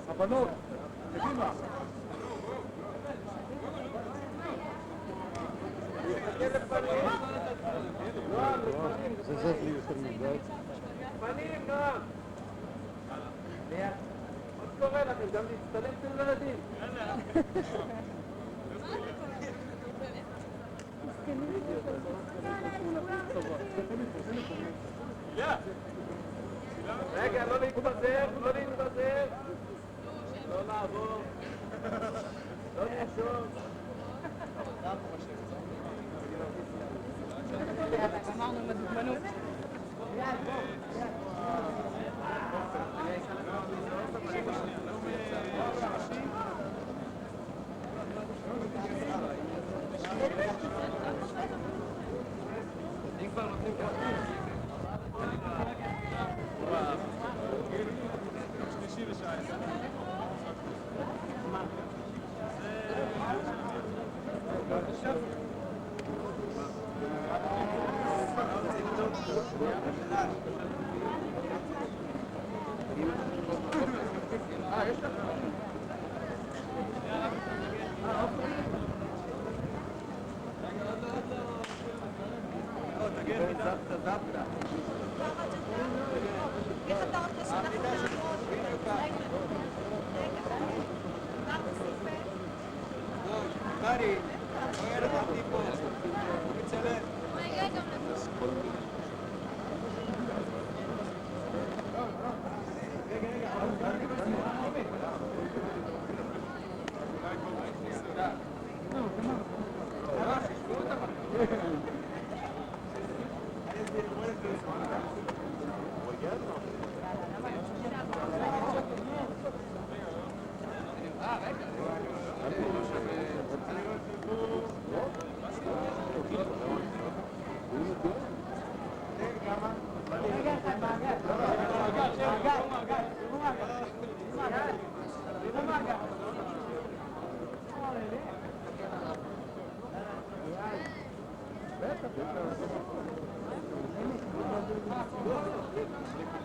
הבנות, קדימה. זה זאת לי יותר מדי. פנים, נועם. מה קורה לכם? גם להצטלם אצל ילדים. רגע, לא להתפזר, לא להתפזר. לא לעבור. לא נשאר. אמרנו מדוגמנות. אם כבר נותנים כרטיס. שלישי בשעה 10. יש לך? איך אתה רוצה שאנחנו נעבוד? קרי, רואה לך טיפו, הוא מצלם.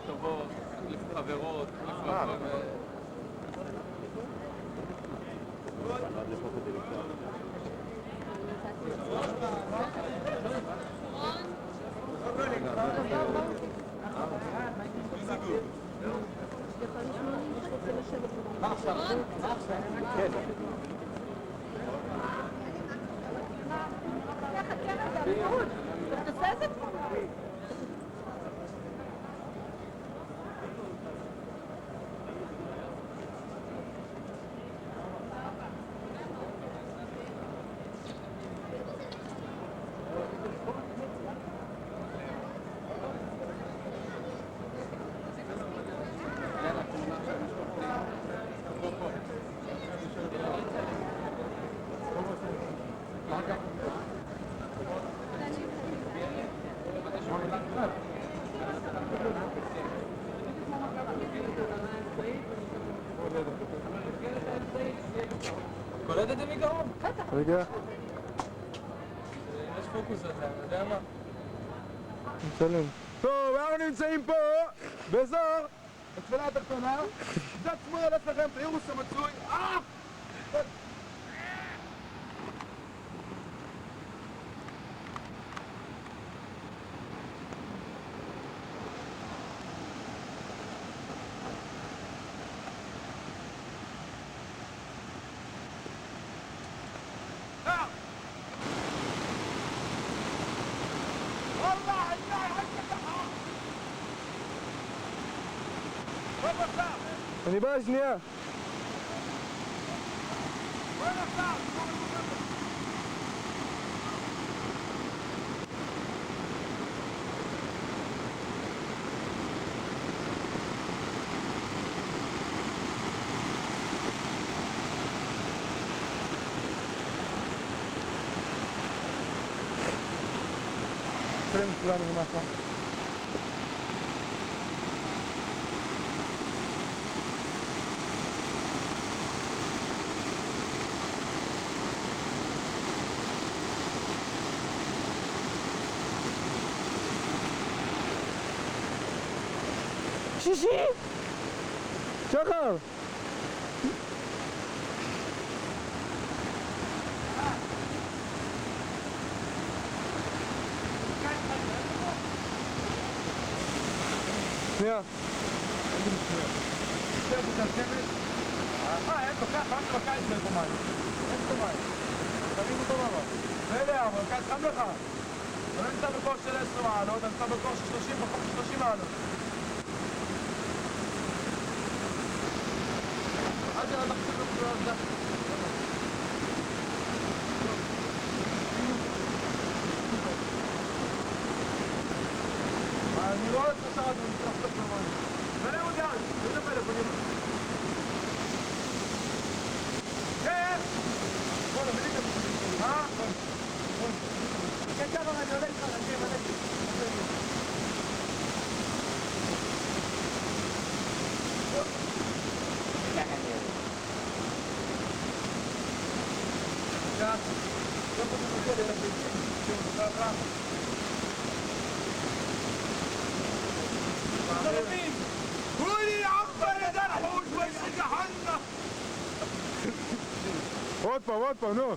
טובות, חברות, קולטת את מקרוב? רגע. יש פוקוס על זה, אני יודע מה? נצלם. טוב, אנחנו נמצאים פה באזור התפילה התחתונה. צד שמאל אצלכם, תאירוס המצוי. אני בא שנייה. צלם את כולנו למטה. שישי! שחר! שנייה. אין לו כך, רק בקיץ אין פה מים. אין פה מים. תבין אותו דבר. בסדר, אבל בקיץ חם לך. אני נמצא בכושר של 10 מעלות, אני נמצא בכושר של 30 פחות 30 מעלות. עד שלא תחזיר לו את זה. אני לא רוצה שעה, אני צריך לחתוך למים. ואני עוד יעד, איזה פלאפונים. כן! בוא נביא את זה. מה? כן, ככה, אני עולה איתך, אני עולה איתך. قولي يا عم يا درحوش وشك حنا עוד פעם, נו.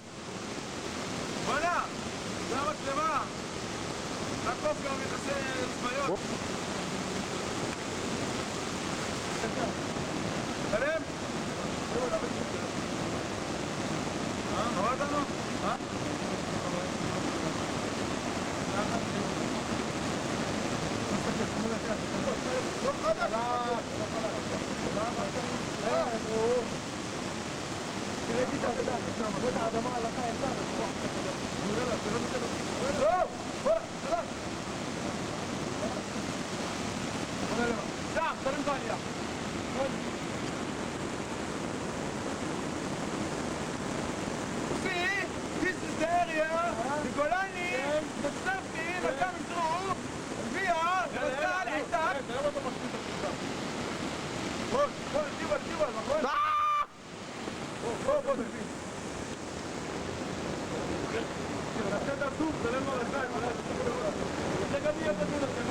בנה! זה המצלמה! לעקוף גם יחסי צבאיות! שלם? עברת לנו? לא חדש! תראיתי את העבודה, עבוד האדמה על החיים, לא! בוא, חדש! שם, תרים את העלייה. See, this is the area the Golani, the surfing, are coming through via Ras Al Aitad. בוא, תיבל, נכון? בוא, תביא. נעשה את הטוב, תלם לו לשיים, זה גם יהיה בדיון הזה.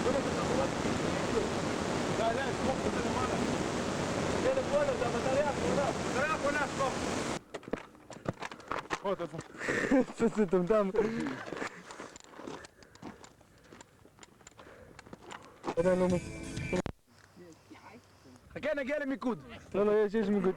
בוא נעשה את החורת כאילו. תעלה, סמוך את זה למעלה. זה לפועל, זה הבטריה האחרונה. הבטריה האחרונה, סמוך. עוד, איפה? זה טומטם. חכה, נגיע למיקוד. לא, יש מיקוד.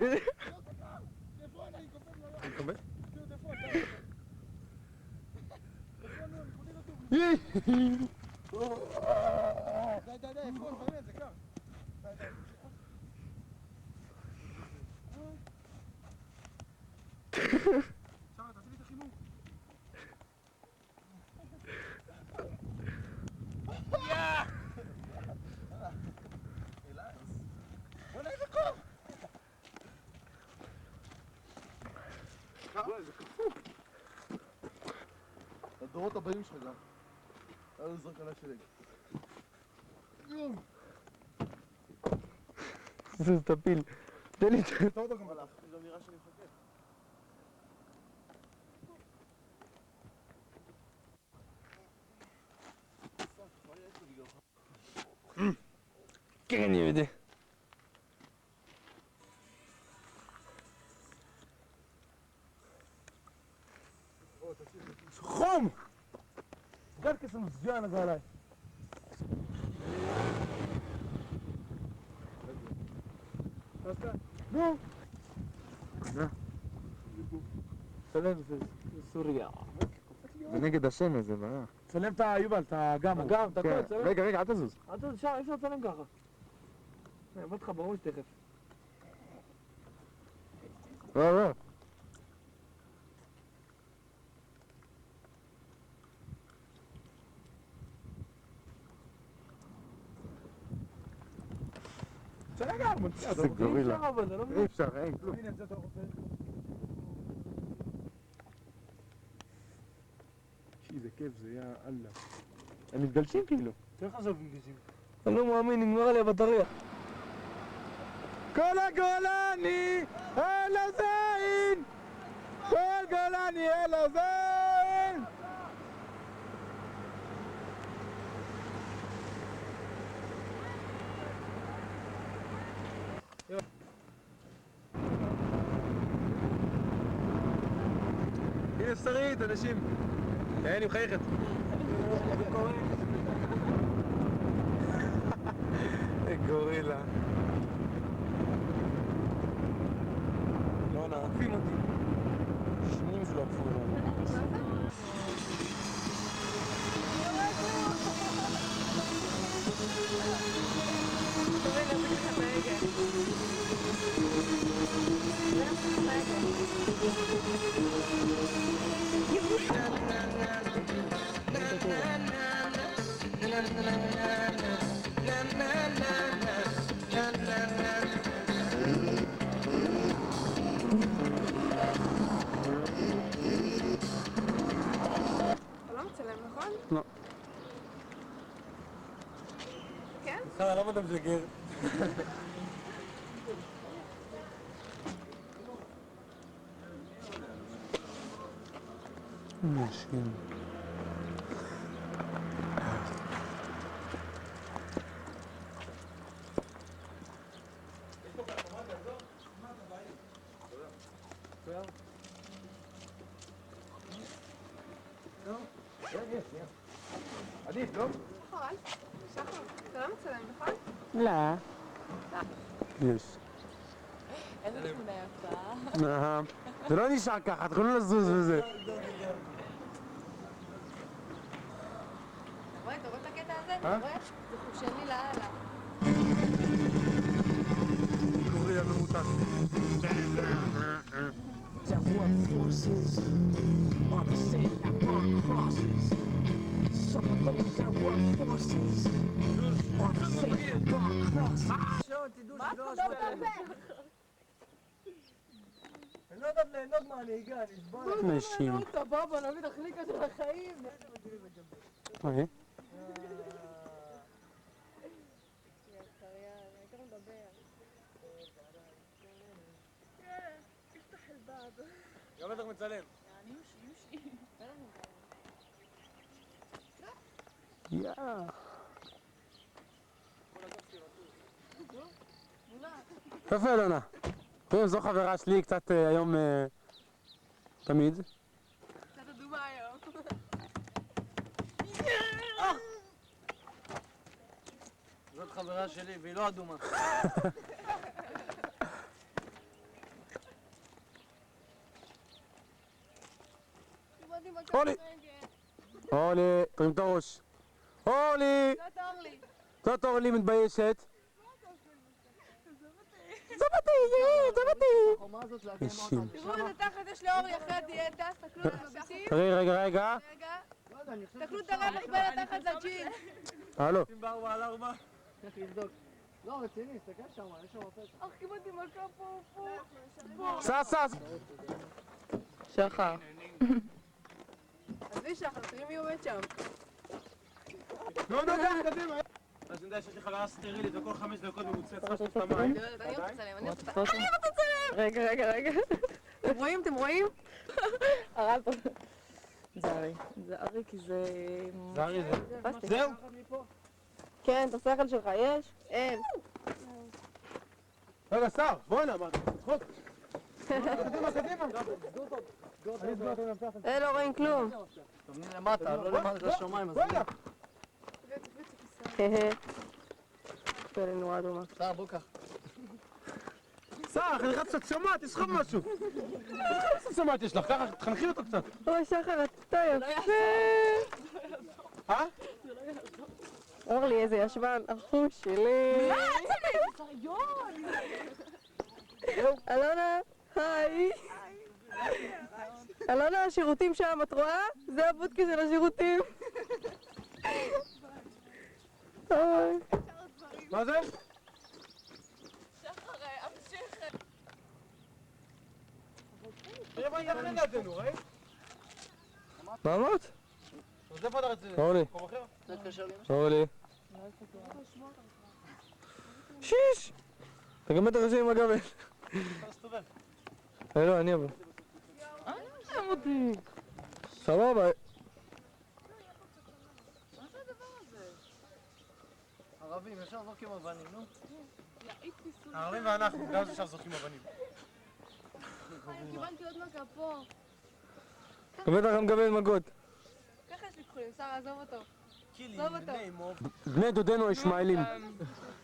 הדורות הבאים שלך גם. היה לו זרק עליי שלג. זה תפיל. תן לי את זה. אתה אותו גם הלך. זה נראה שאני מחכה. כן, אני יודע. חום! גד כסם סג'ה נגע עליי. נו! צלם, זה סוריה. זה נגד השמש, זה בעיה. צלם את יובל, את האגם. גם, את הכל, צלם. רגע, אל תזוז. אל תזוז, שם, אי אפשר לצלם ככה. אני אבוא אותך בראש תכף. לא. בסדר, מוצא, זה גורילה. אי אפשר אבל, זה לא אי אפשר, אין כלום. הנה, זה אתה רוצה. איזה כיף זה, יא אללה. הם מתגלשים כאילו. תראה לך זה בגזים. אני לא מאמין, נגמר עליה בטריה. כל הגולני אל הזין! כל גולני אל הזין! הנה שרית, אנשים. אני מחייכת. גורילה. לא נעקפים אותי. שנים שלא עקפו לנו. אתה לא מצלם, נכון? לא. כן? למה אתה משגר? נשים. עדיף, לא? נכון. שחר, אתה לא מצלם, נכון? לא. יש. איזה תמונה יפה. זה לא נשאר ככה, אתם יכולים לזוז וזה. רואה, אתה רואה את הקטע הזה? אתה רואה? זה חושני לאללה. גורילה ממותק. מה אתה מדבר? אני לא יודעת ליהנות מהנהיגה, נשבע. נשים. בוא נביא את החליקה של החיים. אוקיי. גם בטח מצלם. יאה. יפה אלונה. זו חברה שלי קצת היום תמיד. קצת אדומה היום. זאת חברה שלי והיא לא אדומה. אורלי! אורלי, תרים את הראש. אורלי! זאת אורלי. זאת אורלי מתביישת. זבתי, נשים. תראו איזה תחת יש לאורלי אחרי הדיאטה, תסתכלו על המביטים. רגע. רגע. תסתכלו את הרווח בין התחת לג'ין. הלו. צריך לבדוק. לא, רציני, תסתכל שם, יש שם פתח. אך קיבלתי מכה פה. סס. שחר. עזבי שחר, תראי מי עומד שם. לא, קדימה. אז אני יודע שיש לי חברה סטרילית וכל 5 דקות ממוצא צריכה לשטוף את המים. אני רוצה לצלם, אני רוצה לצלם. רגע. אתם רואים? הרב. זה ארי כי זה... זרי זה. זהו? כן, את השכל שלך יש? אין. רגע, שר, בוא הנה, אמרתי. צחוק. קדימה. לא רואים כלום. תבני למטה, לא למטה לשמיים. אז פלא נורא אדומה. שר, בוא קח. שר, אני חייב קצת שומעת, תסחוב משהו. איזה קצת שומעת יש לך? ככה, תחנכי אותו קצת. אוי, שחר, אתה יפה. אורלי, איזה ישבן, אחוש שלי. אלונה, היי. אלונה, השירותים שם, את רואה? זה הבודקה של השירותים. היי. מה זה? תראה מה יחד לדעתנו, ראית? מה אמרת? אז איפה אתה רצית? אורלי. מקום אחר? אורלי. שיש! אתה גם בטח יושב עם הגבל. אתה מסתובב. לא, אני אבוא. סבבה. ערבים, ישר זורקים אבנים, נו. הערבים ואנחנו, גם עכשיו זורקים אבנים. קיבלתי עוד מכה פה. גם בטח גם מגבל מגות. ככה יש לי כחולים, שרה, עזוב אותו. בני דודנו הישמעאלים.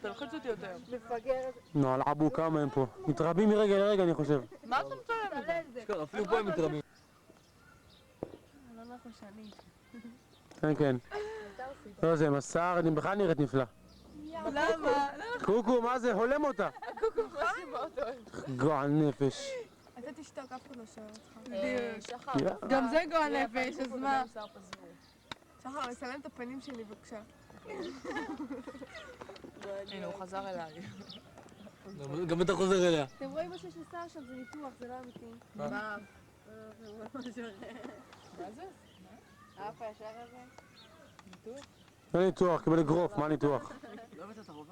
תלחיץ אותי יותר. מפגר. נו, אלעבו, כמה הם פה. מתרבים מרגע לרגע, אני חושב. מה אתה מצלם את זה? אפילו פה הם מתרבים. לא נכון שאני. כן, כן. לא, זה מסר, אני בכלל נראית נפלא. למה? קוקו, מה זה? הולם אותה. קוקו חי? מאוד אוהב. גועל נפש. אתה תשתוק, אף אחד לא שואל אותך. שחר. גם זה גועל נפש, אז מה? שחר, לצלם את הפנים שלי בבקשה. הנה, הוא חזר אליי. גם אתה חוזר אליה. אתם רואים מה שיש לשר שם, זה ניתוח, זה לא אמיתי. מה? מה זה? האף הישר הזה? לא ניתוח, קיבל אגרוף, מה ניתוח?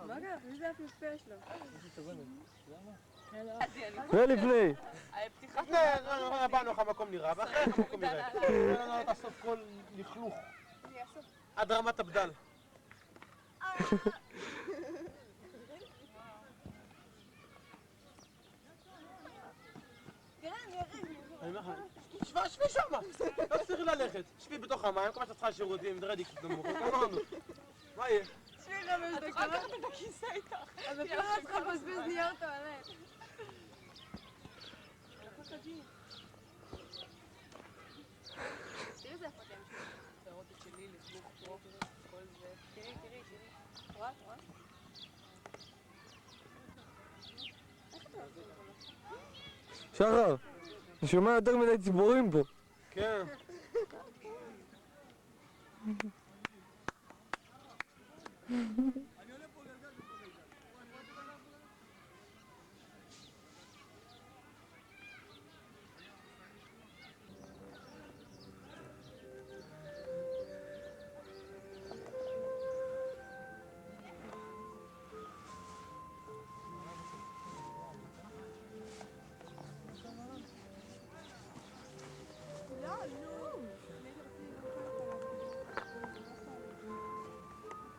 מה גם? מי זה אף יפה יש לו? זה לפני. באנו איך המקום נראה, ואחרי איך המקום נראה. לא תעשות כל לכלוך. עד רמת הבדל. שבי שמה, לא צריך ללכת. שבי בתוך המים, כל מה שאת צריכה שירותים, זה רדיק נמוך, גמרנו. מה יהיה? שבי 5 דקות. לקחת את הכיסא איתך. אז אפילו לא צריכה לבזבז נייר טואלט. תראי איזה יפה אתם שלי. שערות את שלי, לכלוך פה, כל זה. תראי. רואה? שחר, אני שומע יותר מדי ציבורים פה. כן.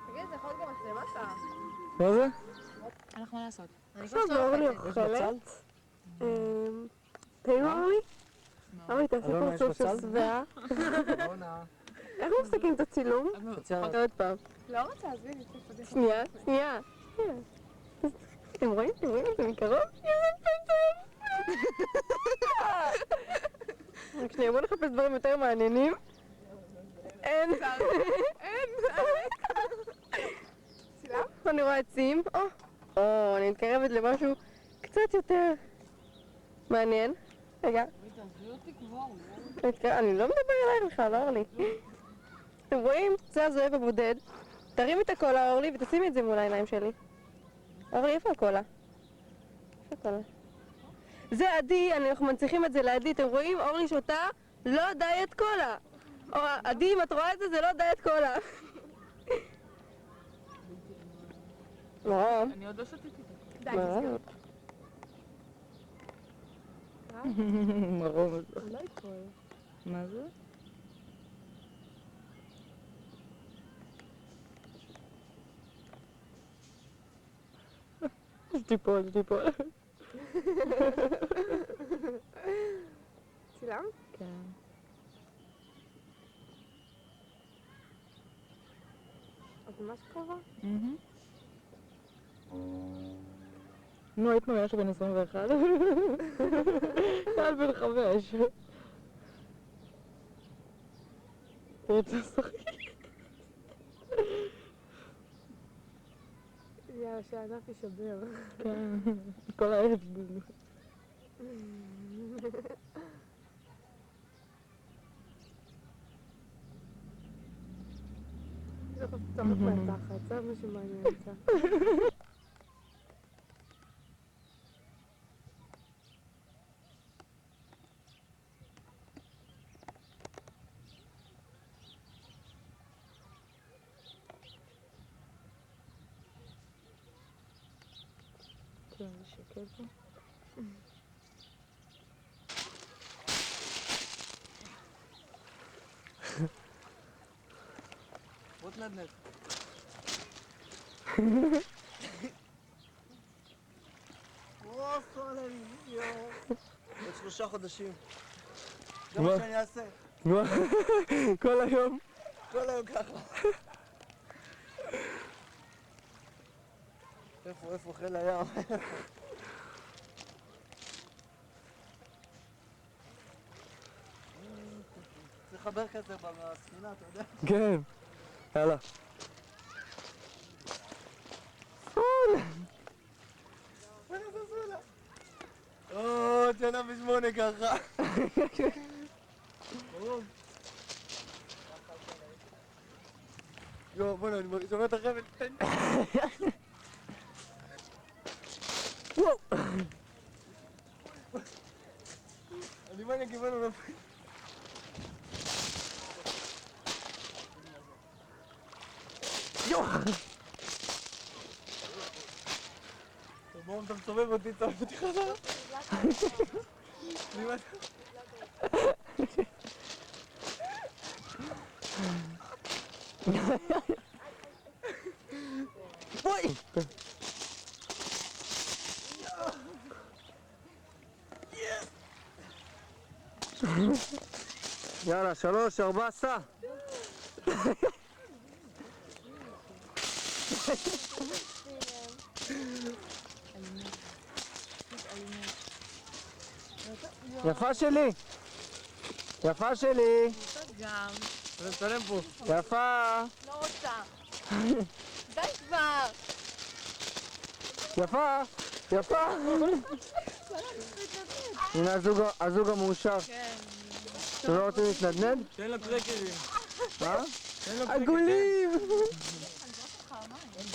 תגיד, זה יכול להיות גם מצלמה כאן. מה זה? אין לך מה לעשות. עכשיו אורלי אוכלת. תהינו אורלי? אורלי, תעשי פרצוף של שבעה. איך מפסיקים את הצילום? עוד פעם. לא רוצה, עזבי לי. שנייה. אתם רואים את זה מקרוב? רק שנייה, בואו נחפש דברים יותר מעניינים. אין. אני רואה עצים. אני מתקרבת למשהו קצת יותר מעניין. רגע. אני לא מדבר אלייך בכלל, לא אורלי. אתם רואים? זה הזאב הבודד. תרימי את הקולה, אורלי, ותשימי את זה מול העיניים שלי. אורלי, איפה הקולה? זה עדי, אנחנו מנציחים את זה לעדי. אתם רואים? אורלי שותה לא דיאט קולה. עדי, אם את רואה את זה, זה לא דיאט קולה. מרום. אני עוד לא שתיתי. מרום. מרום. מה זה? תיפול. צילם? כן. אז ממש קרוב? נו, היית מאמינה שבן 21? קהל בן 5. רוצה לשחק? יאללה, שהענף יישבר. כן, כל הערב. יש לך צמות מהתחת, זה מה שמעניין אותה. כן, שקט פה. בוא תנדנד. עוד 3 חודשים. זה מה שאני אעשה. כל היום. כל היום ככה. איפה חיל הים? צריך לחבר כזה בספינה, אתה יודע? כן. יאללה. או, תשנה ב8 ככה. יואו, בוא'נה, אני שומע את החבל. וואו. אני מה אני קיבל לו נפל. יואו. בואו, אתה מסובב אותי, צורף אותי חזרה. אוי. יאללה, 3, 4, סע. יפה שלי. יפה שלי. גם. נצלם פה. יפה. לא רוצה. די כבר. יפה. יפה. הנה הזוג המאושר. כן. אתם לא רוצים להתנדנד? תן לה קרקרים. מה? תן לה עגולים!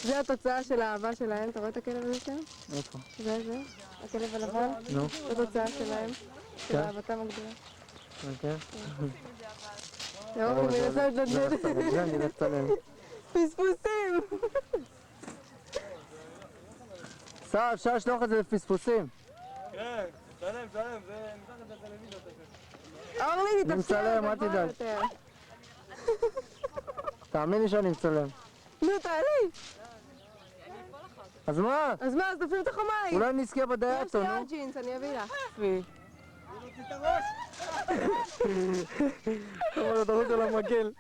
זה התוצאה של האהבה שלהם, אתה רואה את הכלב הזה שם? איפה? זה, הכלב הלבן. נו. זו התוצאה שלהם, של אהבתם הגדולה. אוקיי. יואו, אני מנסה להתנדנד. זה אני אלך לצלם. פספוסים! סע, אפשר לשלוח את זה לפספוסים. כן, צלם, זה נשלח את הטלוויזיה תכף. אורלי, אני תתאפשר מצלם, אל גבוה תדאג. יותר. תאמין לי שאני מצלם. נו, תעלי! אז מה? אז מה, אז תפעיל את החומיים! אולי נזכה יש בדייטו, לי נו. עוד ג'ינס, אני אביא לך. תוציא את הראש! אבל אתה רוצה למקל.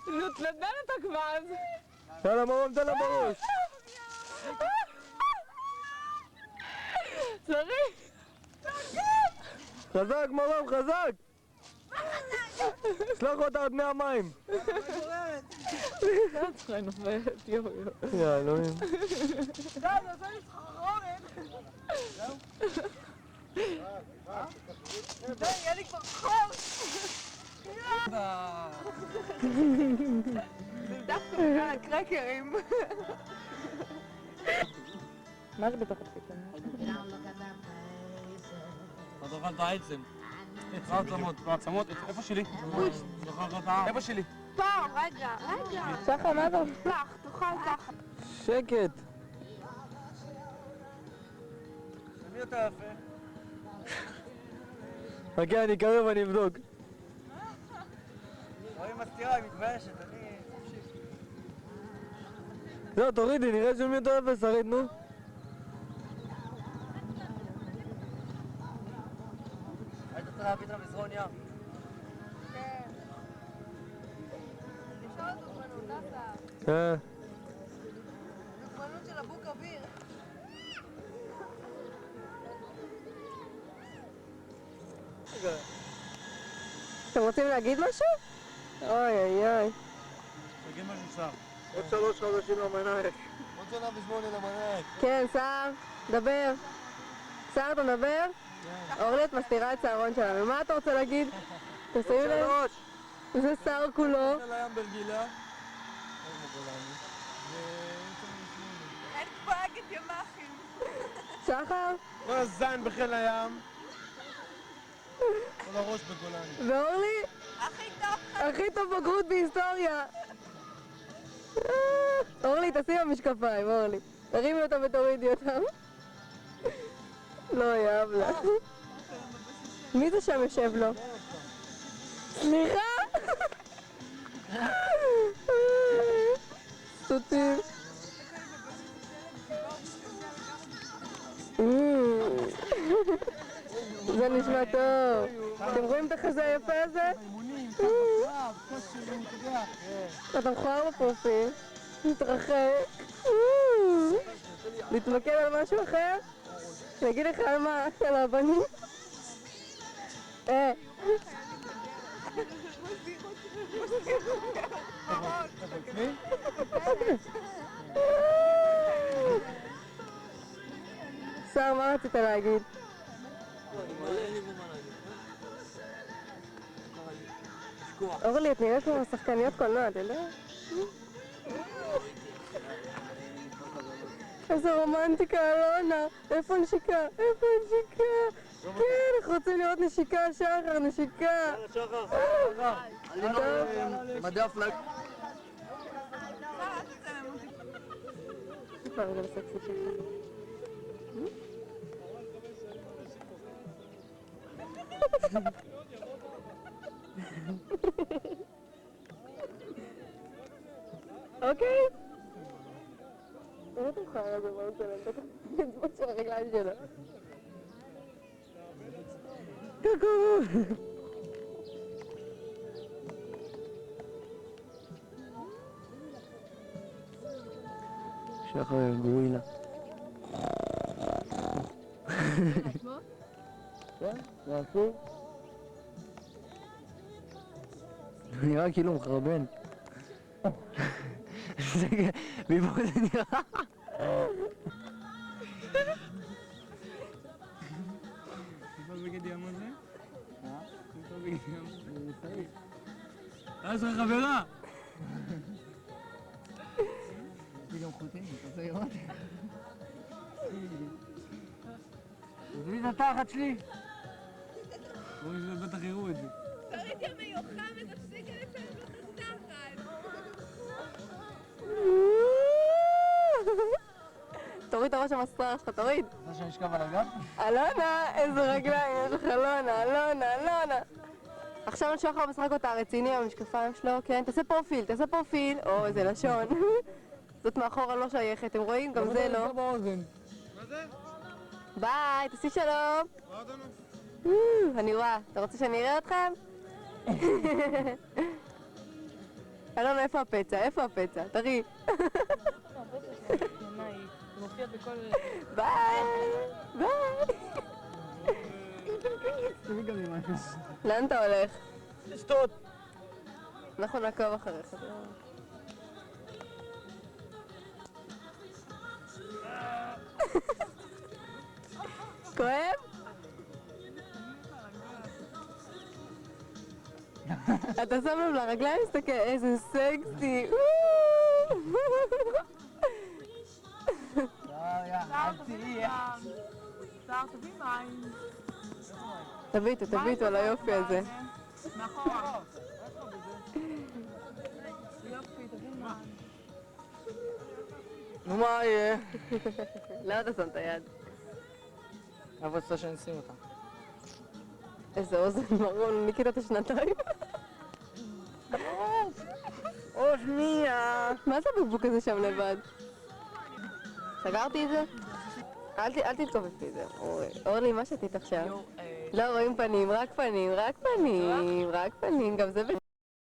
נו, תנדנד אותה כבר. יאללה, מה נותן לה בראש? צריך. חזק, מרום, חזק! שלח אותה עד 100 מים. לא צריכה נופלת, יואו. יא אלוהים. די, זה עושה לי סחרחורת. די, יהיה לי כבר חור. דווקא בגלל הקרקרים. מה זה בתוך התפקיד? אתה אוכל את העצם. העצמות, איפה שלי? איפה שלי? פה, רגע. שחר, מה אתה פלח? תאכל ככה. שקט. מי אתה יפה? חכה, אני אקרב ואני אבדוק. רואים מסתירה, היא מתביישת, אני חופשי. זהו, תורידי, נראה של מי יותר יפה, שרית, נו. היית צריך להביא את המזרון ים. כן. אפשר לדוגמנות, נאסה. כן. דוגמנות של הבוק אוויר. אתם רוצים להגיד משהו? אוי אוי אוי. תגיד משהו שר. עוד 3 חודשים למנהל. עוד רוצה 108 למנהל. כן, סער, דבר. סער, אתה מדבר? אורלי, את מסתירה את שערון שלנו. מה אתה רוצה להגיד? תשימי לב. זה סער כולו. חיל הים ברגילה. אין כמו להגיד ימ"חים. שחר? כל הזין בחיל הים. כל הראש בגולני. ואורלי? הכי טוב. הכי טוב בגרות בהיסטוריה. אורלי, תשים המשקפיים, אורלי. תרימי אותם ותורידי אותם. לא, יאב לה. מי זה שם יושב לו? סליחה? סוטים. זה נשמע טוב. אתם רואים את החזה היפה הזה? אתה מכוער בפרופיל. מתרחק. להתמקד על משהו אחר? אני אגיד לך על מה? על הבנים? שר, מה רצית להגיד? אורלי, את נראית כמו שחקניות קולנוע, אתה יודע? איזה רומנטיקה, אלונה. איפה נשיקה? איפה נשיקה? כן, אנחנו רוצים לראות נשיקה, שחר, נשיקה. שחר, מדע פלאג. רגע לסקסי שלך. אוקיי. תראה את המחר הזה, מה הוא צלם? תראה את האצבעות של הרגליים שלו. קוקו! שחר גורילה. כן, זה אסור. נראה כאילו מחרבן. מפה זה נראה. בגד ים הזה? בגד ים. יש לך חברה? יש לי גם חוטים, אתה רוצה לראות? תביא את התחת שלי. רואים שבטח יראו את זה. תוריד יא מיוחם ותפסיק לצלם את התחת. תוריד את הראש המסטרה שלך, תוריד. רוצה שאני אשכב על הגב? אלונה, איזה רגליים יש לך, אלונה, אלונה, אלונה. עכשיו שחר משחק אותה רציני עם המשקפיים שלו, כן? תעשה פרופיל, תעשה פרופיל. או, איזה לשון. זאת מאחורה לא שייכת, אתם רואים? גם זה לא. מה זה? ביי, תעשי שלום. אני רואה. אתה רוצה שאני אראה אתכם? אלונה, איפה הפצע? איפה הפצע? תראי. זה מופיע בכל... ביי! ביי! לאן אתה הולך? לשתות! אנחנו נעקוב אחריך. כואב? אתה שם לב לרגליים? מסתכל, איזה סקסי! סער, תביא מים. תביטו על היופי הזה. מאחורה. יופי, תביא מים. נו, מה יהיה? למה אתה שם את היד? איפה רוצה שאני אשים אותה? איזה אוזן מרון, מכיתה את השנתיים. או שנייה! מה זה הבקבוק הזה שם לבד? סגרתי את זה? אל תתכופפי את זה. אורלי, מה שתית עכשיו? לא רואים פנים, רק פנים, רק פנים, רק פנים, גם זה